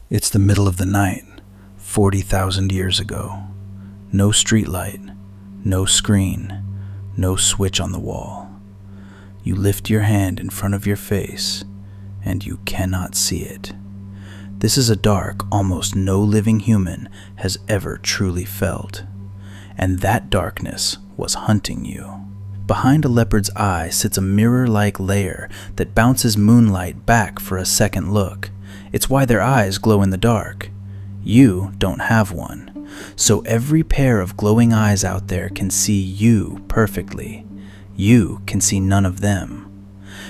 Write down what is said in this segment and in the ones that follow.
It's the middle of the night, 40,000 years ago. No streetlight, no screen, no switch on the wall. You lift your hand in front of your face, and you cannot see it. This is a dark almost no living human has ever truly felt. And that darkness was hunting you. Behind a leopard's eye sits a mirror-like layer that bounces moonlight back for a second look. It's why their eyes glow in the dark. You don't have one. So every pair of glowing eyes out there can see you perfectly. You can see none of them.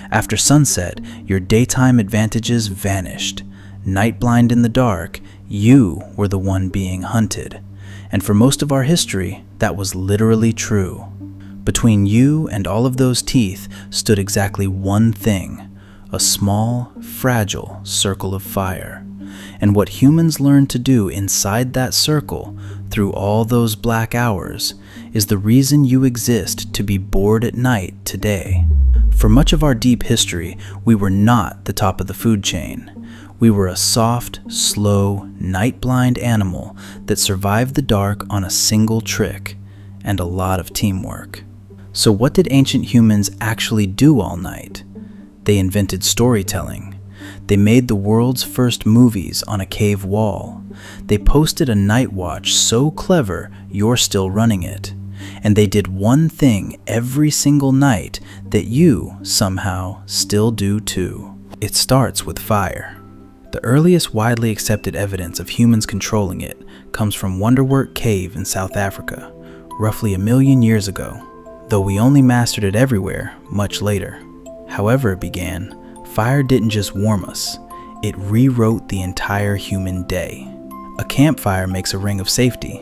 After sunset, your daytime advantages vanished. Night blind in the dark, you were the one being hunted. And for most of our history, that was literally true. Between you and all of those teeth stood exactly one thing, a small, fragile circle of fire. And what humans learned to do inside that circle, through all those black hours, is the reason you exist to be bored at night today. For much of our deep history, we were not the top of the food chain. We were a soft, slow, night-blind animal that survived the dark on a single trick and a lot of teamwork. So what did ancient humans actually do all night? They invented storytelling. They made the world's first movies on a cave wall. They posted a night watch so clever you're still running it. And they did one thing every single night that you, somehow, still do too. It starts with fire. The earliest widely accepted evidence of humans controlling it comes from Wonderwork Cave in South Africa, roughly 1 million years ago, though we only mastered it everywhere much later. However it began, fire didn't just warm us, it rewrote the entire human day. A campfire makes a ring of safety.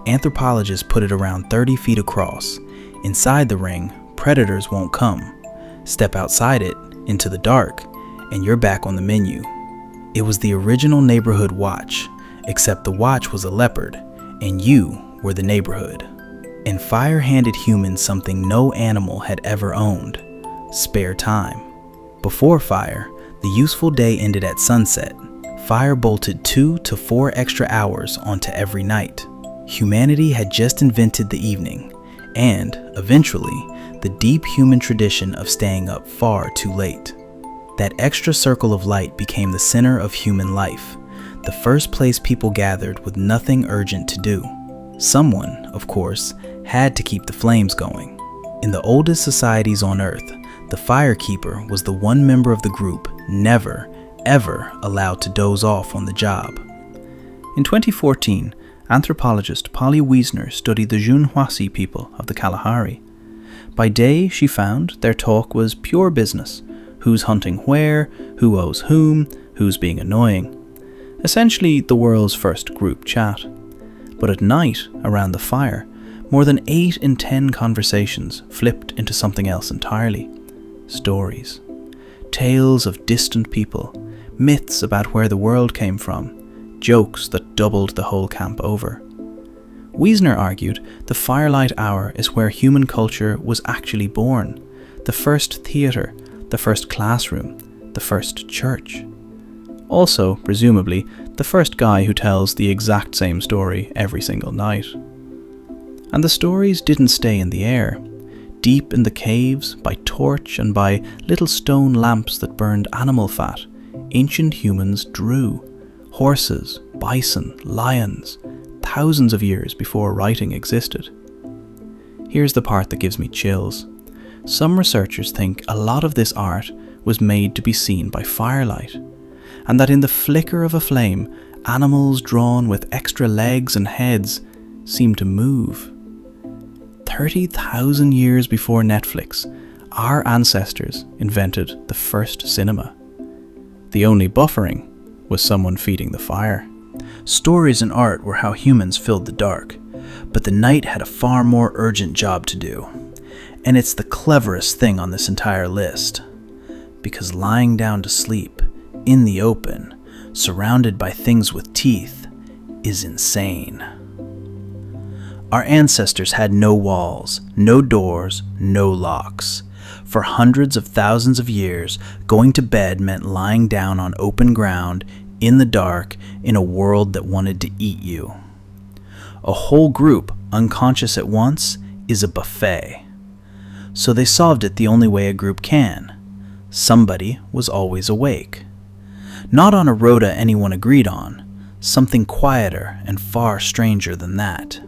Anthropologists put it around 30 feet across. Inside the ring, predators won't come. Step outside it, into the dark, and you're back on the menu. It was the original neighborhood watch, except the watch was a leopard, and you were the neighborhood. And fire handed humans something no animal had ever owned: spare time. Before fire, the useful day ended at sunset. Fire bolted 2 to 4 extra hours onto every night. Humanity had just invented the evening, and, eventually, the deep human tradition of staying up far too late. That extra circle of light became the center of human life, the first place people gathered with nothing urgent to do. Someone, of course, had to keep the flames going. In the oldest societies on Earth, the firekeeper was the one member of the group never, ever allowed to doze off on the job. In 2014, anthropologist Polly Wiesner studied the Junhuasi people of the Kalahari. By day, she found their talk was pure business: who's hunting where, who owes whom, who's being annoying. Essentially, the world's first group chat. But at night, around the fire, more than 8 in 10 conversations flipped into something else entirely. Stories. Tales of distant people, myths about where the world came from, jokes that doubled the whole camp over. Wiesner argued the firelight hour is where human culture was actually born, the first theatre, the first classroom, the first church. Also, presumably, the first guy who tells the exact same story every single night. And the stories didn't stay in the air. Deep in the caves, by torch and by little stone lamps that burned animal fat, ancient humans drew. Horses, bison, lions, thousands of years before writing existed. Here's the part that gives me chills. Some researchers think a lot of this art was made to be seen by firelight, and that in the flicker of a flame, animals drawn with extra legs and heads seem to move. 30,000 years before Netflix, our ancestors invented the first cinema. The only buffering was someone feeding the fire. Stories and art were how humans filled the dark, but the night had a far more urgent job to do. And it's the cleverest thing on this entire list. Because lying down to sleep, in the open, surrounded by things with teeth, is insane. Our ancestors had no walls, no doors, no locks. For hundreds of thousands of years, going to bed meant lying down on open ground in the dark, in a world that wanted to eat you. A whole group, unconscious at once, is a buffet. So they solved it the only way a group can. Somebody was always awake. Not on a rota anyone agreed on, something quieter and far stranger than that.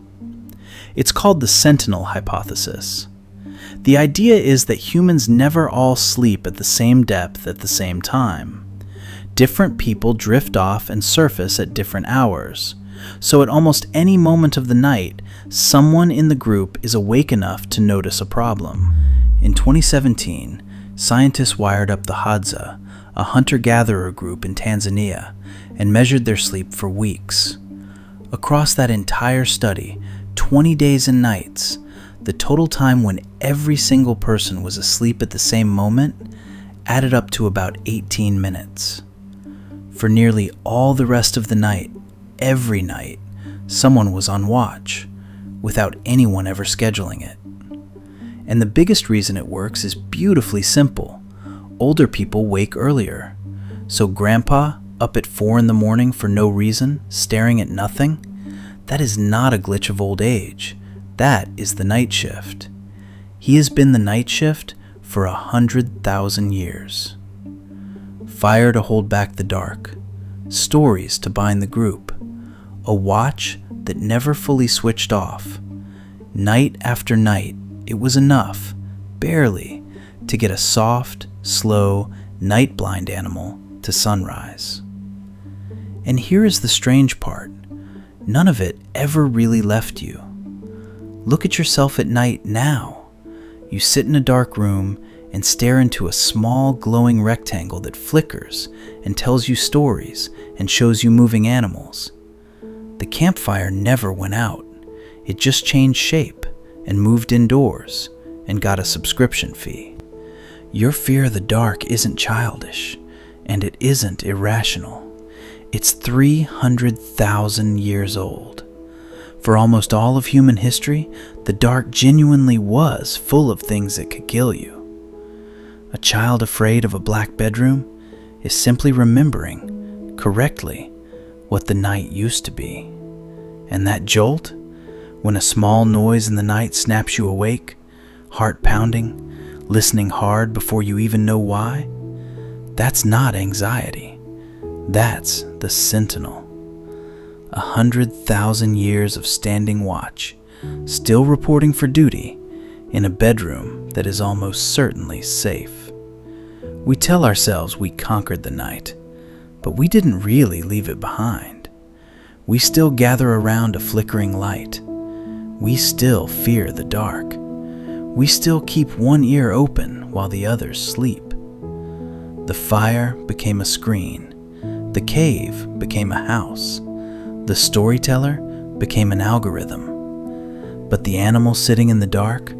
It's called the sentinel hypothesis. The idea is that humans never all sleep at the same depth at the same time. Different people drift off and surface at different hours, so at almost any moment of the night, someone in the group is awake enough to notice a problem. In 2017, scientists wired up the Hadza, a hunter-gatherer group in Tanzania, and measured their sleep for weeks. Across that entire study, 20 days and nights, the total time when every single person was asleep at the same moment added up to about 18 minutes. For nearly all the rest of the night, every night, someone was on watch, without anyone ever scheduling it. And the biggest reason it works is beautifully simple. Older people wake earlier. So Grandpa, up at 4 a.m. for no reason, staring at nothing, that is not a glitch of old age. That is the night shift. He has been the night shift for 100,000 years. Fire to hold back the dark. Stories to bind the group. A watch that never fully switched off. Night after night, it was enough, barely, to get a soft, slow, night-blind animal to sunrise. And here is the strange part. None of it ever really left you. Look at yourself at night now. You sit in a dark room and stare into a small glowing rectangle that flickers and tells you stories and shows you moving animals. The campfire never went out. It just changed shape and moved indoors and got a subscription fee. Your fear of the dark isn't childish, and it isn't irrational. It's 300,000 years old. For almost all of human history, the dark genuinely was full of things that could kill you. A child afraid of a black bedroom is simply remembering, correctly, what the night used to be. And that jolt, when a small noise in the night snaps you awake, heart pounding, listening hard before you even know why, that's not anxiety. That's the sentinel. 100,000 years of standing watch, still reporting for duty, in a bedroom that is almost certainly safe. We tell ourselves we conquered the night, but we didn't really leave it behind. We still gather around a flickering light. We still fear the dark. We still keep one ear open while the others sleep. The fire became a screen. The cave became a house. The storyteller became an algorithm. But the animal sitting in the dark,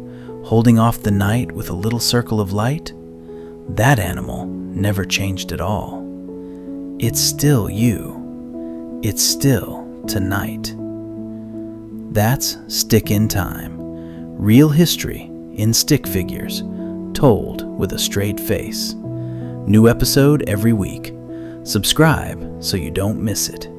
holding off the night with a little circle of light, that animal never changed at all. It's still you. It's still tonight. That's Stick in Time. Real history in stick figures, told with a straight face. New episode every week. Subscribe so you don't miss it.